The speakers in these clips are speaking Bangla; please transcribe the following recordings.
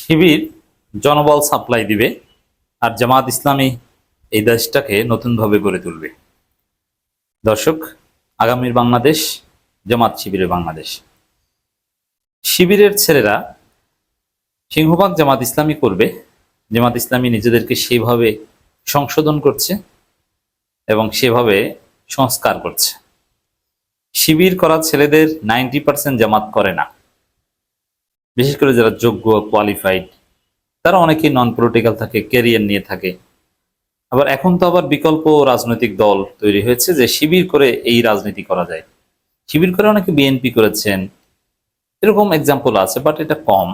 শিবির জনবল সাপ্লাই দিবে আর জামাত ইসলামী এই দেশটাকে নতুনভাবে গড়ে তুলবে। দর্শক, আগামীর বাংলাদেশ জামাত শিবিরের বাংলাদেশ। শিবিরের ছেলেরা সিংহভাগ জামাত ইসলামী করবে। জামাত ইসলামী নিজেদেরকে সেভাবে সংশোধন করছে এবং সেভাবে সংস্কার করছে। শিবির করা ছেলেদের 90% জামাত করে না। বিশেষ করে যারা যোগ্য, কোয়ালিফাইড, তারা অনেকেই নন পলিটিক্যাল থাকে, ক্যারিয়ার নিয়ে থাকে। আবার এখন তো আবার বিকল্প রাজনৈতিক দল তৈরি হয়েছে যে শিবির করে এই রাজনীতি করা যায়। শিবির করে অনেকে বিএনপি করেছেন, এরকম এক্সাম্পল আছে, বাট এটা কম।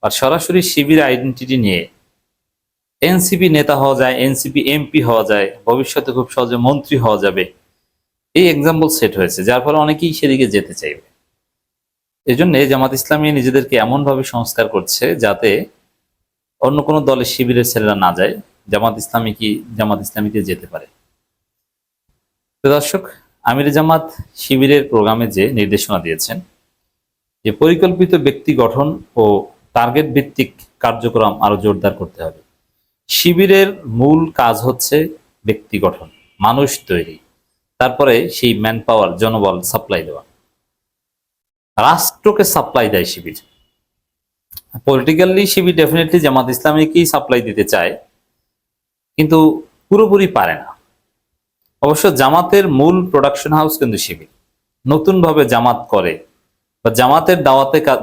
আর সরাসরি শিবির আইডেন্টিটি নিয়ে এনসিপি নেতা হওয়া যায়, এনসিপি এমপি হওয়া যায়, ভবিষ্যতে খুব সহজে মন্ত্রী হওয়া যাবে, এই এক্সাম্পল সেট হয়েছে, যার ফলে অনেকেই সেদিকে যেতে চাইবে। এই জন্য জামাত ইসলামী নিজেদেরকে এমনভাবে সংস্কার করছে যাতে অন্য কোনো দলের শিবিরের ছেলেরা না যায়, জামাত ইসলামীতে যেতে পারে। তো দর্শক, আমির জামাত শিবিরের প্রোগ্রামে যে নির্দেশনা দিয়েছেন যে পরিকল্পিত ব্যক্তি গঠন ও টার্গেট ভিত্তিক কার্যক্রম আরো জোরদার করতে হবে। শিবিরের মূল কাজ হচ্ছে ব্যক্তি গঠন, মানুষ তৈরি, তারপরে সেই ম্যান পাওয়ার, জনবল সাপ্লাই দেওয়া। রাষ্ট্রকে সাপ্লাই দেয় শিবির। পলিটিক্যালি শিবির ডেফিনেটলি জামাত ইসলামীকেই সাপ্লাই দিতে চায়, কিন্তু পুরোপুরি পারে না। অবশ্য জামাতের মূল প্রোডাকশন হাউস কিন্তু শিবির। নতুনভাবে জামাত করে বা জামাতের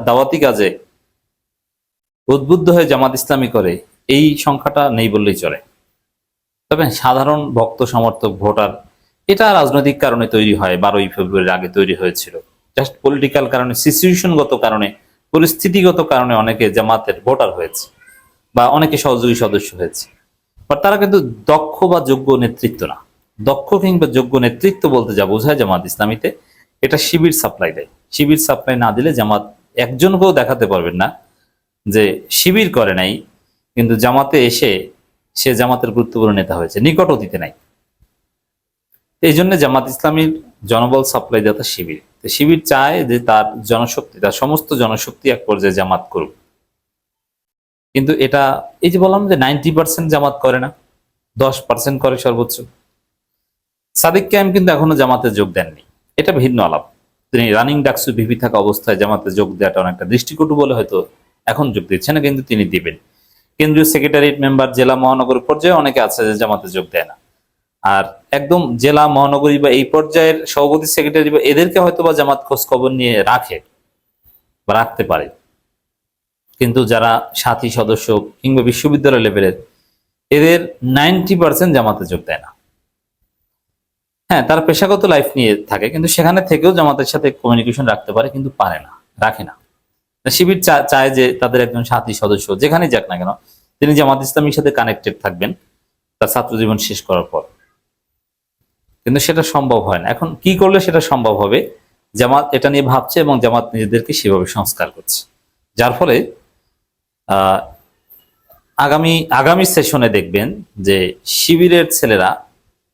দাওয়াতি কাজে উদ্বুদ্ধ হয়ে জামাত ইসলামী করে, এই সংখ্যাটা নেই বললেই চলে। তবে সাধারণ ভক্ত, সমর্থক, ভোটার, এটা রাজনৈতিক কারণে তৈরি হয়। 12ই ফেব্রুয়ারির আগে তৈরি হয়েছিল, জাস্ট পলিটিক্যাল কারণে, সিচুয়েশনগত কারণে, পরিস্থিতিগত কারণে অনেকে জামাতের ভোটার হয়েছে বা অনেকে সহযোগী সদস্য হয়েছে। বাট তারা কিন্তু দক্ষ বা যোগ্য নেতৃত্ব না। দক্ষ কিংবা যোগ্য নেতৃত্ব বলতে যা বোঝায় জামাত ইসলামীতে, এটা শিবির সাপ্লাই দেয়। শিবির সাপ্লাই না দিলে জামাত একজনকেও দেখাতে পারবেন না যে শিবির করে নাই কিন্তু জামাতে এসে সে জামাতের গুরুত্বপূর্ণ নেতা হয়েছে, নিকট অতীতে নাই। এই জন্য জামাত ইসলামীর জনবল সাপ্লাই দেওয়া শিবির। শিবির চায় যে তার জনশক্তি, তার সমস্ত জনশক্তি এক পর্যায়ে জামাত করুক। কিন্তু এটা, এই যে বললাম যে 90% জামাত করে না, 10% করে সর্বোচ্চ। সাদিক কায়েম কিন্তু এখনো জামাতে যোগ দেননি, এটা ভিন্ন আলাপ। তিনি রানিং ডাকসু ভিপি থাকা অবস্থায় জামাতে যোগ দেওয়াটা অনেকটা দৃষ্টিকটু বলে হয়তো এখন যোগ দিচ্ছে না, কিন্তু তিনি দিবেন। কেন্দ্রীয় সেক্রেটারিয়েট মেম্বার, জেলা মহানগর পর্যায়ে অনেকে আছে যে জামাতে যোগ দেয় না। আর একদম জেলা মহানগরী বা এই পর্যায়ের সভাপতি, সেক্রেটারি বা এদেরকে হয়তো বা জামাত খোঁজ খবর নিয়ে রাখে বা রাখতে পারে, কিন্তু যারা সাথী সদস্য কিংবা বিশ্ববিদ্যালয় লেভেলের, এদের 90% জামাতে যোগ দেয় না। হ্যাঁ, তারা পেশাগত লাইফ নিয়ে থাকে, কিন্তু সেখানে থেকেও জামাতের সাথে কমিউনিকেশন রাখতে পারে, কিন্তু পারে না, রাখে না। শিবির চায় যে তাদের একজন সাথী সদস্য যেখানে যাক না কেন, তিনি জামাত ইসলামীর সাথে কানেক্টেড থাকবেন তার ছাত্র জীবন শেষ করার পর। কিন্তু সেটা সম্ভব হয় না। এখন কি করলে সেটা সম্ভব হবে? জামাত এটা নিয়ে ভাবছে এবং জামাত নিজেদেরকে সেভাবে সংস্কার করছে, যার ফলে আগামী সেশনে দেখবেন যে শিবিরের ছেলেরা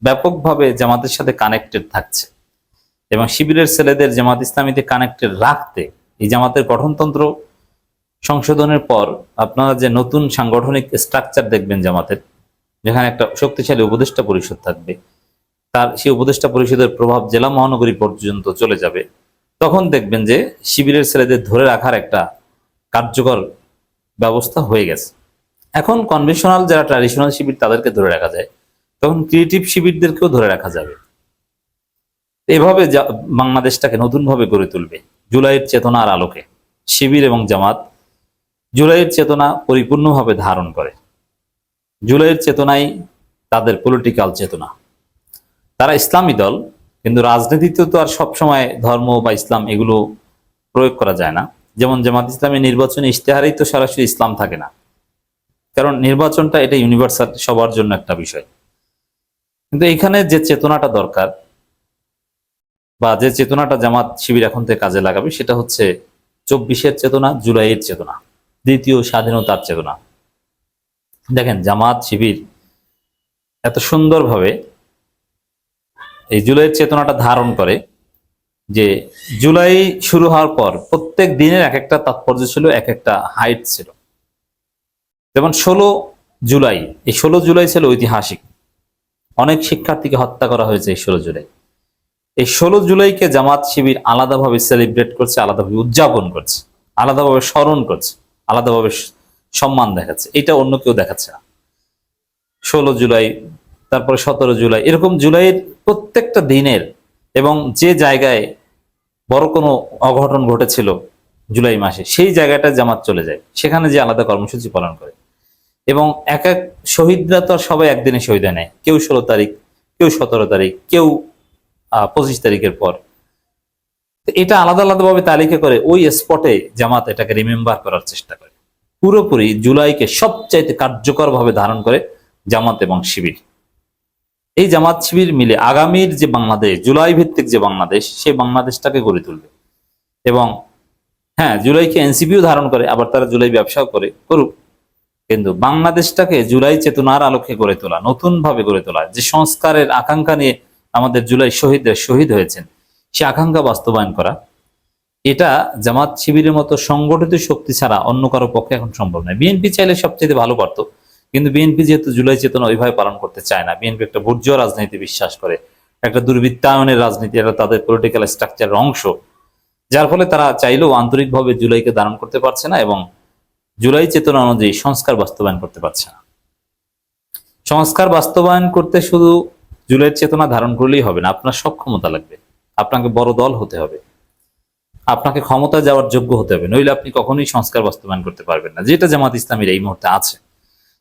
ব্যাপকভাবে জামাতের সাথে কানেক্টেড থাকছে এবং শিবিরের ছেলেদের জামাত ইসলামীতে কানেক্টেড রাখতে এই জামাতের গঠনতন্ত্র সংশোধনের পর আপনারা যে নতুন সাংগঠনিক স্ট্রাকচার দেখবেন জামাতের, যেখানে একটা শক্তিশালী উপদেষ্টা পরিষদ থাকবে, তার সেই উপদেষ্টা পরিষদের প্রভাব জেলা মহানগরী পর্যন্ত চলে যাবে, তখন দেখবেন যে শিবিরের ছেলেদের ধরে রাখার একটা কার্যকর ব্যবস্থা হয়ে গেছে। এখন কনভেনশনাল যারা ট্র্যাডিশনাল শিবির তাদেরকে ধরে রাখা যায়, তখন ক্রিয়েটিভ শিবিরদেরকেও ধরে রাখা যাবে। এভাবে বাংলাদেশটাকে নতুনভাবে গড়ে তুলবে জুলাইয়ের চেতনার আলোকে। শিবির এবং জামাত জুলাইয়ের চেতনা পরিপূর্ণভাবে ধারণ করে। জুলাইয়ের চেতনাই তাদের পলিটিক্যাল চেতনা। তারা ইসলামী দল, কিন্তু রাজনীতিতে তো আর সবসময় ধর্ম বা ইসলাম এগুলো প্রয়োগ করা যায় না। যেমন জামাত ইসলামী নির্বাচনী ইশতেহারেই তো সরাসরি ইসলাম থাকে না, কারণ নির্বাচনটা এটা ইউনিভার্সাল, সবার জন্য একটা বিষয়। কিন্তু এইখানে যে চেতনাটা দরকার বা যে চেতনাটা জামাত শিবির এখন থেকে কাজে লাগাবে, সেটা হচ্ছে 24-এর চেতনা, জুলাইয়ের চেতনা, দ্বিতীয় স্বাধীনতার চেতনা। দেখেন জামাত শিবির এত সুন্দরভাবে এই জুলাইয়ের চেতনাটা ধারণ করে যে জুলাই শুরু হওয়ার পর প্রত্যেক দিনের এক একটা তাৎপর্য ছিল, এক একটা হাইট ছিল। যেমন 16 জুলাই, এই 16 জুলাই ছিল ঐতিহাসিক। অনেক শিক্ষার্থীকে হত্যা করা হয়েছে এই 16 জুলাই। এই 16 জুলাইকে জামাত শিবির আলাদাভাবে সেলিব্রেট করছে, আলাদাভাবে উদযাপন করছে, আলাদাভাবে স্মরণ করছে, আলাদাভাবে সম্মান দেখাচ্ছে। এটা অন্য কেউ দেখাচ্ছে না। 16 জুলাই, তারপরে 17 জুলাই, এরকম জুলাইয়ের প্রত্যেকটা দিনের এবং যে জায়গায় বড় কোনো অঘটন ঘটেছিল জুলাই মাসে, সেই জায়গাটা জামাত চলে যায়, সেখানে যে আলাদা কর্মসূচি পালন করে। এবং এক এক শহীদরা তো আর সবাই একদিনে শহীদ হয় নাই, কেউ 16 তারিখ, কেউ 17 তারিখ, কেউ 25 তারিখের পর। এটা আলাদা আলাদাভাবে তালিকা করে ওই স্পটে জামাত এটাকে রিমেম্বার করার চেষ্টা করে। পুরোপুরি জুলাইকে সবচাইতে কার্যকরভাবে ধারণ করে জামাত এবং শিবির। এই জামাত শিবির মিলে আগামীর যে বাংলাদেশ, জুলাই ভিত্তিক যে বাংলাদেশ, সেই বাংলাদেশটাকে গড়ে তুলবে। এবং হ্যাঁ, জুলাইকে এনসিপিও ধারণ করে, আবার তারা জুলাই ব্যবসাও করুক, কিন্তু বাংলাদেশটাকে জুলাই চেতনার আলোকে গড়ে তোলা, নতুন ভাবে গড়ে তোলা, যে সংস্কারের আকাঙ্ক্ষা নিয়ে আমাদের জুলাই শহীদরা শহীদ হয়েছেন, সে আকাঙ্ক্ষা বাস্তবায়ন করা, এটা জামাত শিবিরের মতো সংগঠিত শক্তি ছাড়া অন্য কারো পক্ষে এখন সম্ভব নয়। বিএনপি চাইলে সবচেয়ে ভালো পারত, কিন্তু বিএনপি যেহেতু জুলাই চেতনা ওইভাবে পালন করতে চায় না, বিএনপি একটা বুর্জোয়া রাজনীতি বিশ্বাস করে, একটা দুর্বৃত্তায়নের রাজনীতি, এটা তাদের পলিটিক্যাল স্ট্রাকচারের অংশ, যার ফলে তারা চাইলেও আন্তরিকভাবে জুলাইকে ধারণ করতে পারছে না এবং জুলাই চেতনা অনুযায়ী সংস্কার বাস্তবায়ন করতে পারছে না। সংস্কার বাস্তবায়ন করতে শুধু জুলাইয়ের চেতনা ধারণ করলেই হবে না, আপনার সক্ষমতা লাগবে, আপনাকে বড় দল হতে হবে, আপনাকে ক্ষমতা যাওয়ার যোগ্য হতে হবে, নইলে আপনি কখনোই সংস্কার বাস্তবায়ন করতে পারবেন না, যেটা জামাত ইসলামীর এই মুহূর্তে আছে।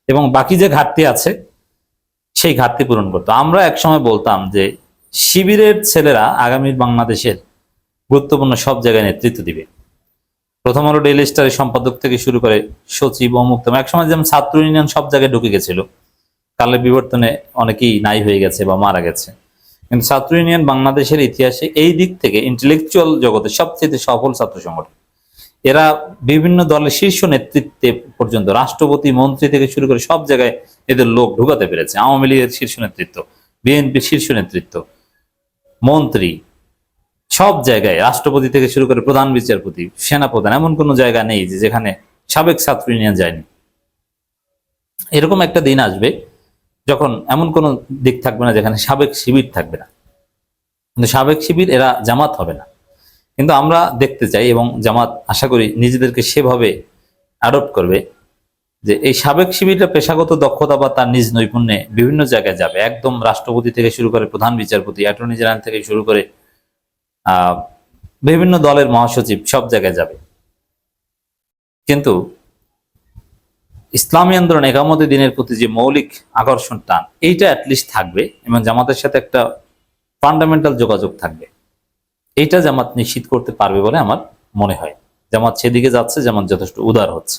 এবং বাকি যে ঘাটতি আছে সেই ঘাটতি পূরণ করতে আমরা একসময় বলতাম যে শিবিরের ছেলেরা আগামীর বাংলাদেশের গুরুত্বপূর্ণ সব জায়গায় নেতৃত্ব দিবে। প্রথম আলো ডেইলি স্টারের সম্পাদক থেকে শুরু করে সচিব, অমুক, একসময় যেমন ছাত্র ইউনিয়ন সব জায়গায় ঢুকে গেছিল, কালের বিবর্তনে অনেকেই নাই হয়ে গেছে বা মারা গেছে, কিন্তু ছাত্র ইউনিয়ন বাংলাদেশের ইতিহাসে এই দিক থেকে ইন্টেলেকচুয়াল জগতে সবচেয়ে সফল ছাত্র সংগঠন। এরা বিভিন্ন দলের শীর্ষ নেতৃত্বে পর্যন্ত, রাষ্ট্রপতি, মন্ত্রী থেকে শুরু করে সব জায়গায় এদের লোক ঢুকাতে পেরেছে। আওয়ামী লীগের শীর্ষ নেতৃত্ব, বিএনপির শীর্ষ নেতৃত্ব, মন্ত্রী, সব জায়গায়, রাষ্ট্রপতি থেকে শুরু করে প্রধান বিচারপতি, সেনাপ্রধান, এমন কোনো জায়গা নেই যে যেখানে সাবেক ছাত্র ইউনিয়ন যায়নি। এরকম একটা দিন আসবে যখন এমন কোনো দিক থাকবে না যেখানে সাবেক শিবির থাকবে না। কিন্তু সাবেক শিবির এরা জামাত হবে না। কিন্তু আমরা দেখতে চাই এবং জামাত আশা করি নিজেদেরকে সেভাবে অ্যাডপ্ট করবে যে এই সাবেক শিবিরটা পেশাগত দক্ষতা বা তার নিজ নৈপুণ্যে বিভিন্ন জায়গায় যাবে, একদম রাষ্ট্রপতি থেকে শুরু করে প্রধান বিচারপতি, অ্যাটর্নি জেনারেল থেকে শুরু করে বিভিন্ন দলের মহাসচিব, সব জায়গায় যাবে। কিন্তু ইসলামী আন্দোলন, একামতে দিনের প্রতি যে মৌলিক আকর্ষণ, টান, এইটা অ্যাটলিস্ট থাকবে এবং জামাতের সাথে একটা ফান্ডামেন্টাল যোগাযোগ থাকবে। এইটা জামাত নিশ্চিত করতে পারবে বলে আমার মনে হয়। জামাত সেদিকে যাচ্ছে, জামাত যথেষ্ট উদার হচ্ছে।